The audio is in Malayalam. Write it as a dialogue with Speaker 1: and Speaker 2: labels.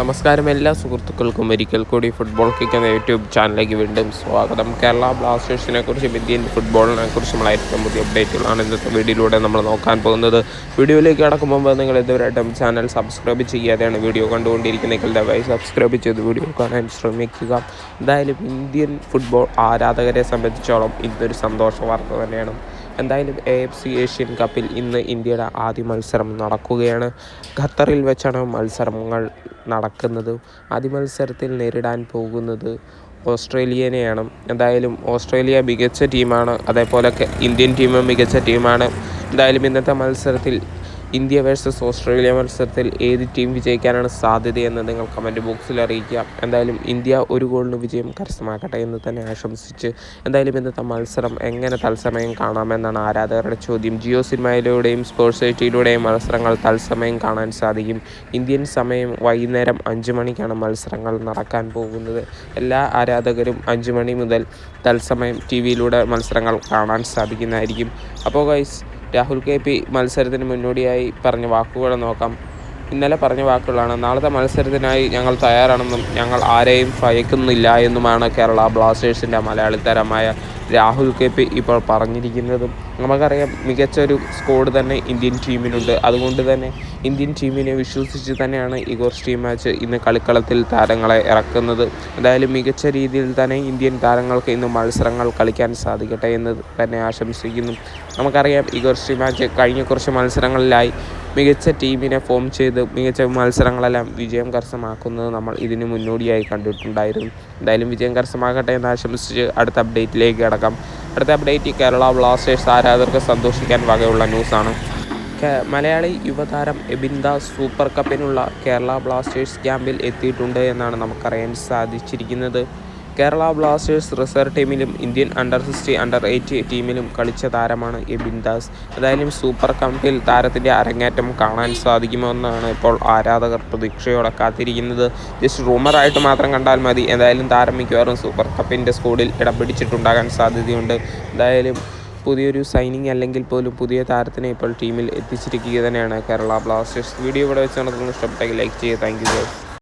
Speaker 1: നമസ്കാരം എല്ലാ സുഹൃത്തുക്കൾക്കും ഒരിക്കൽ കൂടി ഫുട്ബോൾ കിക്ക് എന്ന യൂട്യൂബ് ചാനലിലേക്ക് വീണ്ടും സ്വാഗതം. കേരള ബ്ലാസ്റ്റേഴ്സിനെ കുറിച്ചും ഇന്ത്യൻ ഫുട്ബോളിനെ കുറിച്ചുമുള്ള ഏറ്റവും പുതിയ അപ്ഡേറ്റുകളാണ് ഇന്നത്തെ വീഡിയോയിലൂടെ നമ്മൾ നോക്കാൻ പോകുന്നത്. വീഡിയോയിലേക്ക് കടക്കും മുമ്പ് നിങ്ങൾ ഇതുവരെയായിട്ടും ചാനൽ സബ്സ്ക്രൈബ് ചെയ്യാതെയാണ് വീഡിയോ കണ്ടുകൊണ്ടിരിക്കുന്നതെങ്കിൽ ദയവായി സബ്സ്ക്രൈബ് ചെയ്ത് വീഡിയോ കാണാൻ ശ്രമിക്കുക. എന്തായാലും ഇന്ത്യൻ ഫുട്ബോൾ ആരാധകരെ സംബന്ധിച്ചോളം ഇതൊരു സന്തോഷ വാർത്ത തന്നെയാണ്. എന്തായാലും AFC ഏഷ്യൻ കപ്പിൽ ഇന്ന് ഇന്ത്യയുടെ ആദ്യ മത്സരം നടക്കുകയാണ്. ഖത്തറിൽ വെച്ചാണ് മത്സരങ്ങൾ നടക്കുന്നത്. ആദ്യ മത്സരത്തിൽ നേരിടാൻ പോകുന്നത് ഓസ്ട്രേലിയനെയാണ്. എന്തായാലും ഓസ്ട്രേലിയ മികച്ച ടീമാണ്, അതേപോലെ ഇന്ത്യൻ ടീമും മികച്ച ടീമാണ്. എന്തായാലും ഇന്നത്തെ മത്സരത്തിൽ ഇന്ത്യ വേഴ്സസ് ഓസ്ട്രേലിയ മത്സരത്തിൽ ഏത് ടീം വിജയിക്കാനാണ് സാധ്യതയെന്ന് നിങ്ങൾ കമൻറ്റ് ബോക്സിൽ അറിയിക്കുക. എന്തായാലും ഇന്ത്യ ഒരു ഗോളിന് വിജയം കരസ്ഥമാക്കട്ടെ എന്ന് തന്നെ ആശംസിച്ച് എന്തായാലും ഇന്നത്തെ മത്സരം എങ്ങനെ തത്സമയം കാണാമെന്നാണ് ആരാധകരുടെ ചോദ്യം. ജിയോ സിനിമയിലൂടെയും സ്പോർട്സ് ഐറ്റിയിലൂടെയും മത്സരങ്ങൾ തത്സമയം കാണാൻ സാധിക്കും. ഇന്ത്യൻ സമയം വൈകുന്നേരം 5 മണിക്കാണ് മത്സരങ്ങൾ നടക്കാൻ പോകുന്നത്. എല്ലാ ആരാധകരും 5 മണി മുതൽ തത്സമയം TV-യിലൂടെ മത്സരങ്ങൾ കാണാൻ സാധിക്കുന്നതായിരിക്കും. അപ്പോൾ ഗൈസ്, രാഹുൽ KP മത്സരത്തിന് മുന്നോടിയായി പറഞ്ഞ വാക്കുകൾ നോക്കാം. ഇന്നലെ പറഞ്ഞ വാക്കുകളാണ്: നാളത്തെ മത്സരത്തിനായി ഞങ്ങൾ തയ്യാറാണെന്നും ഞങ്ങൾ ആരെയും ഭയക്കുന്നില്ല എന്നുമാണ് കേരള ബ്ലാസ്റ്റേഴ്സിൻ്റെ മലയാളി താരമായ രാഹുൽ KP ഇപ്പോൾ പറഞ്ഞിരിക്കുന്നതും. നമുക്കറിയാം, മികച്ചൊരു സ്ക്വാഡ് തന്നെ ഇന്ത്യൻ ടീമിനുണ്ട്. അതുകൊണ്ട് തന്നെ ഇന്ത്യൻ ടീമിനെ വിശ്വസിച്ച് തന്നെയാണ് ഇഗോർ സ്റ്റീമാച്ച് ഇന്ന് കളിക്കളത്തിൽ താരങ്ങളെ ഇറക്കുന്നത്. എന്തായാലും മികച്ച രീതിയിൽ തന്നെ ഇന്ത്യൻ താരങ്ങൾക്ക് ഇന്ന് മത്സരങ്ങൾ കളിക്കാൻ സാധിക്കട്ടെ എന്ന് തന്നെ ആശംസിക്കുന്നു. നമുക്കറിയാം, ഇഗോർ സ്റ്റീമാച്ച് കഴിഞ്ഞ കുറച്ച് മത്സരങ്ങളിലായി മികച്ച ടീമിനെ ഫോം ചെയ്ത് മികച്ച മത്സരങ്ങളെല്ലാം വിജയം കരസ്ഥമാക്കുന്നത് നമ്മൾ ഇതിന് മുന്നോടിയായി കണ്ടിട്ടുണ്ടായിരുന്നു. എന്തായാലും വിജയം കരസ്ഥമാക്കട്ടെ എന്ന് ആശംസിച്ച് അടുത്ത അപ്ഡേറ്റിലേക്ക് കിടക്കാം. അടുത്ത അപ്ഡേറ്റ് കേരള ബ്ലാസ്റ്റേഴ്സ് ആരാധകർക്ക് സന്തോഷിക്കാൻ വകയുള്ള ന്യൂസാണ്. മലയാളി യുവതാരം എബിൻ ദാസ് സൂപ്പർ കപ്പിനുള്ള കേരള ബ്ലാസ്റ്റേഴ്സ് ക്യാമ്പിൽ എത്തിയിട്ടുണ്ട് എന്നാണ് നമുക്കറിയാൻ സാധിച്ചിരിക്കുന്നത്. കേരള ബ്ലാസ്റ്റേഴ്സ് റിസർവ് ടീമിലും ഇന്ത്യൻ അണ്ടർ-60, അണ്ടർ-80 ടീമിലും കളിച്ച താരമാണ് എബിൻ ദാസ്. എന്തായാലും സൂപ്പർ കപ്പിൽ താരത്തിൻ്റെ അരങ്ങേറ്റം കാണാൻ സാധിക്കുമെന്നാണ് ഇപ്പോൾ ആരാധകർ പ്രതീക്ഷയോടെ കാത്തിരിക്കുന്നത്. ജസ്റ്റ് റൂമറായിട്ട് മാത്രം കണ്ടാൽ മതി. എന്തായാലും താരം മിക്കവാറും സൂപ്പർ കപ്പിൻ്റെ സ്ക്വാഡിൽ ഇടം പിടിച്ചിട്ടുണ്ടാകാൻ സാധ്യതയുണ്ട്. എന്തായാലും പുതിയൊരു സൈനിങ് അല്ലെങ്കിൽ പോലും പുതിയ താരത്തിനെ ഇപ്പോൾ ടീമിൽ എത്തിച്ചിരിക്കുക തന്നെയാണ് കേരള ബ്ലാസ്റ്റേഴ്സ്. വീഡിയോ ഇവിടെ വെച്ച് നടക്കുന്നത് ഇഷ്ടപ്പെട്ടെങ്കിൽ ലൈക്ക് ചെയ്യുക. Thank you.